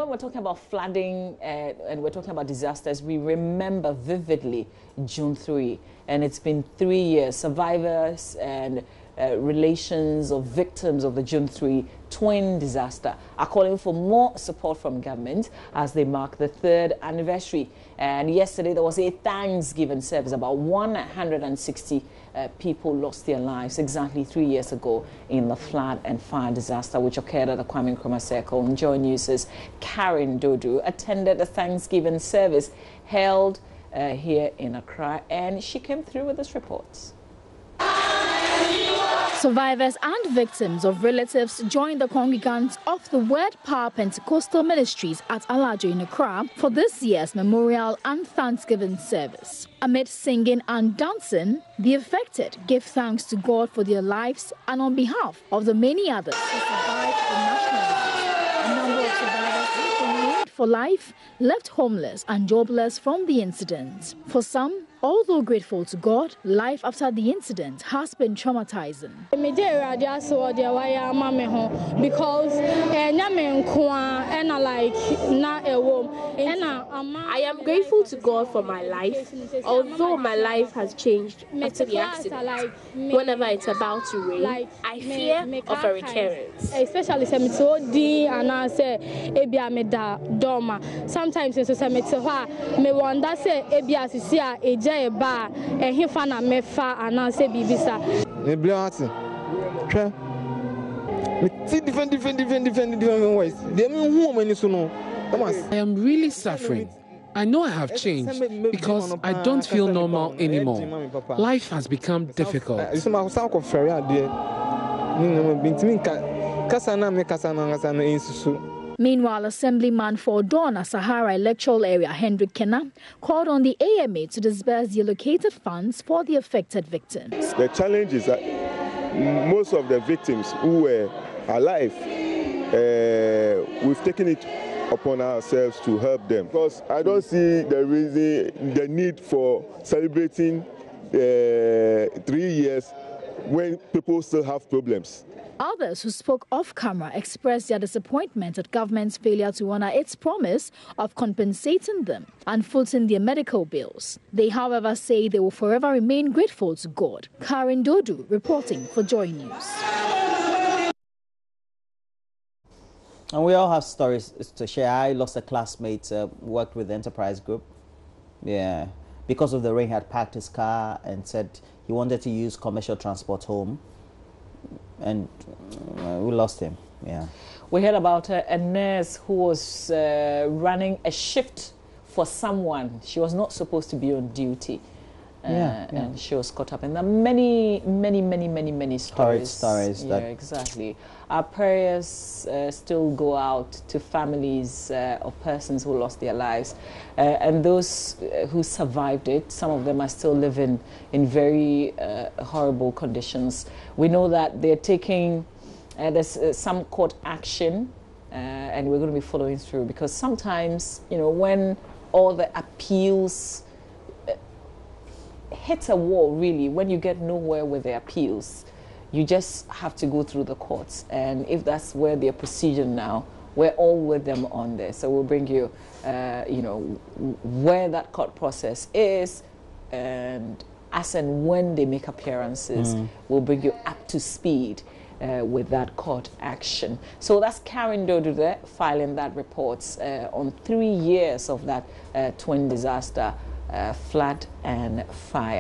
when we're talking about flooding and we're talking about disasters, we remember vividly June 3. And it's been 3 years. Survivors and relations of victims of the June 3 twin disaster are calling for more support from government as they mark the 3rd anniversary. And yesterday there was a Thanksgiving service. About 160 people lost their lives exactly 3 years ago in the flood and fire disaster which occurred at the Kwame Nkrumah Circle. And JoyNews' Karen Dodu attended the Thanksgiving service held here in Accra, and she came through with this report. Survivors and victims of relatives joined the congregants of the Word Power Pentecostal Ministries at Alajo in Accra for this year's memorial and Thanksgiving service. Amid singing and dancing, the affected gave thanks to God for their lives and on behalf of the many others who survived the national disaster. A number of survivors who remained for life left homeless and jobless from the incident. For some, although grateful to God, life after the incident has been traumatizing. I am grateful to God for my life, although my life has changed after the accident. Whenever it's about to rain, I fear of a recurrence. Especially sometimes me wonder say I am really suffering. I know I have changed because I don't feel normal anymore. Life has become difficult. Meanwhile, Assemblyman for Donna Sahara Electoral Area Hendrik Kenna called on the AMA to disburse the allocated funds for the affected victims. The challenge is that most of the victims who were alive, we've taken it upon ourselves to help them. Because I don't see the need for celebrating 3 years when people still have problems. Others who spoke off camera expressed their disappointment at government's failure to honor its promise of compensating them and footing their medical bills. They, however, say they will forever remain grateful to God. Karen Dodu reporting for JoyNews. And we all have stories to share. I lost a classmate, worked with the Enterprise Group. Yeah, because of the rain, he had parked his car and said he wanted to use commercial transport home. And we lost him. Yeah. We heard about a nurse who was running a shift for someone. She was not supposed to be on duty. And she was caught up in the many stories. Yeah, exactly. Our prayers still go out to families of persons who lost their lives, and those who survived it. Some of them are still living in very horrible conditions. We know that they're taking there's some court action, and we're going to be following through, because sometimes, you know, when all the appeals hit a wall, really, when you get nowhere with the appeals, you just have to go through the courts. And if that's where they're proceeding now, we're all with them on this. So we'll bring you, you know, where that court process is, and as and when they make appearances, we'll bring you up to speed with that court action. So that's Karen Dodu there, filing that report on 3 years of that twin disaster, flood and fire.